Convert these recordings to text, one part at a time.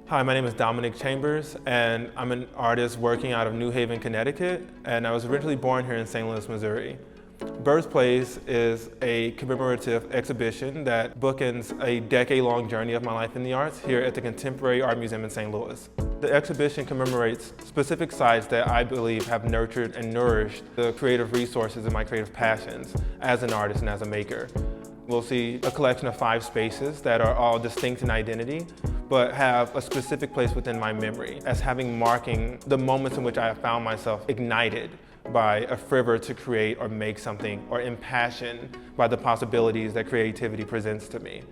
Hi, my name is Dominic Chambers, and I'm an artist working out of New Haven, Connecticut, and I was originally born here in St. Louis, Missouri. Birthplace is a commemorative exhibition that bookends a decade-long journey of my life in the arts here at the Contemporary Art Museum in St. Louis. The exhibition commemorates specific sites that I believe have nurtured and nourished the creative resources and my creative passions as an artist and as a maker. We'll see a collection of 5 spaces that are all distinct in identity, but have a specific place within my memory as having marking the moments in which I have found myself ignited by a fervor to create or make something, or impassioned by the possibilities that creativity presents to me.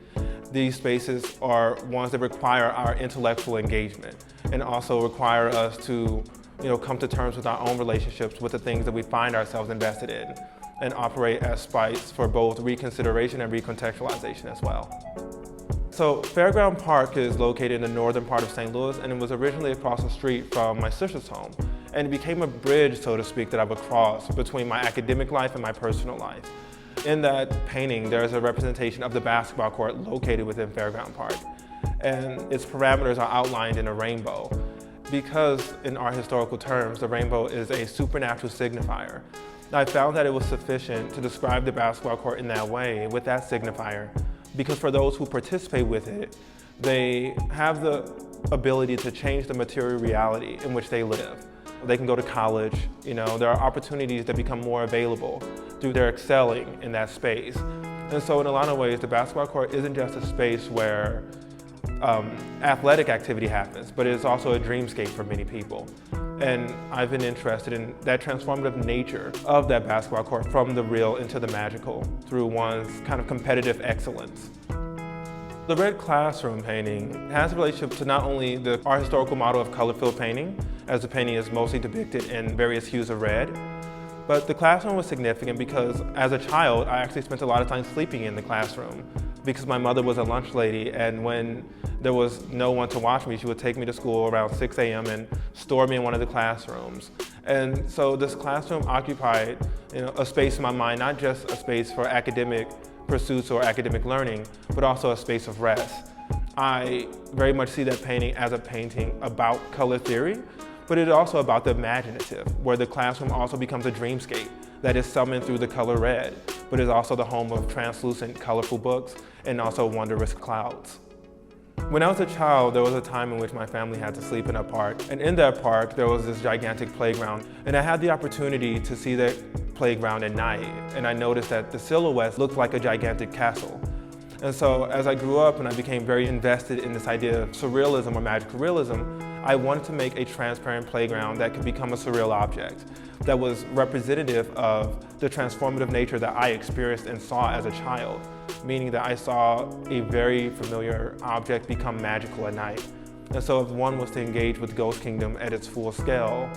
These spaces are ones that require our intellectual engagement and also require us to come to terms with our own relationships with the things that we find ourselves invested in, and operate as sites for both reconsideration and recontextualization as well. So Fairground Park is located in the northern part of St. Louis, and it was originally across the street from my sister's home. And it became a bridge, so to speak, that I would cross between my academic life and my personal life. In that painting, there is a representation of the basketball court located within Fairground Park. And its parameters are outlined in a rainbow. Because in art historical terms, the rainbow is a supernatural signifier. I found that it was sufficient to describe the basketball court in that way, with that signifier, because for those who participate with it, they have the ability to change the material reality in which they live. They can go to college, there are opportunities that become more available through their excelling in that space. And so in a lot of ways, the basketball court isn't just a space where athletic activity happens, but it's also a dreamscape for many people. And I've been interested in that transformative nature of that basketball court, from the real into the magical, through one's kind of competitive excellence. The red classroom painting has a relationship to not only the art historical model of color-filled painting, as the painting is mostly depicted in various hues of red, but the classroom was significant because as a child, I actually spent a lot of time sleeping in the classroom because my mother was a lunch lady, and when there was no one to watch me, she would take me to school around 6 a.m. and store me in one of the classrooms. And so this classroom occupied a space in my mind, not just a space for academic pursuits or academic learning, but also a space of rest. I very much see that painting as a painting about color theory, but it's also about the imaginative, where the classroom also becomes a dreamscape that is summoned through the color red, but is also the home of translucent, colorful books and also wondrous clouds. When I was a child, there was a time in which my family had to sleep in a park, and in that park there was this gigantic playground, and I had the opportunity to see that playground at night, and I noticed that the silhouettes looked like a gigantic castle. And so as I grew up and I became very invested in this idea of surrealism or magical realism, I wanted to make a transparent playground that could become a surreal object that was representative of the transformative nature that I experienced and saw as a child, meaning that I saw a very familiar object become magical at night. And so if one was to engage with Ghost Kingdom at its full scale,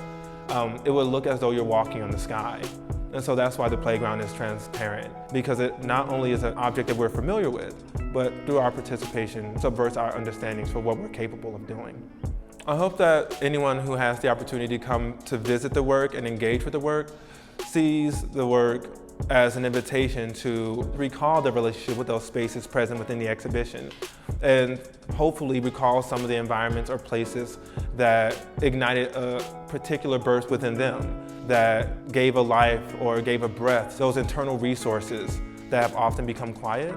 it would look as though you're walking on the sky. And so that's why the playground is transparent, because it not only is an object that we're familiar with, but through our participation subverts our understandings for what we're capable of doing. I hope that anyone who has the opportunity to come to visit the work and engage with the work sees the work as an invitation to recall the relationship with those spaces present within the exhibition, and hopefully recall some of the environments or places that ignited a particular burst within them, that gave a life or gave a breath, those internal resources that have often become quiet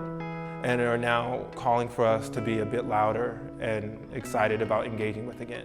and are now calling for us to be a bit louder and excited about engaging with again.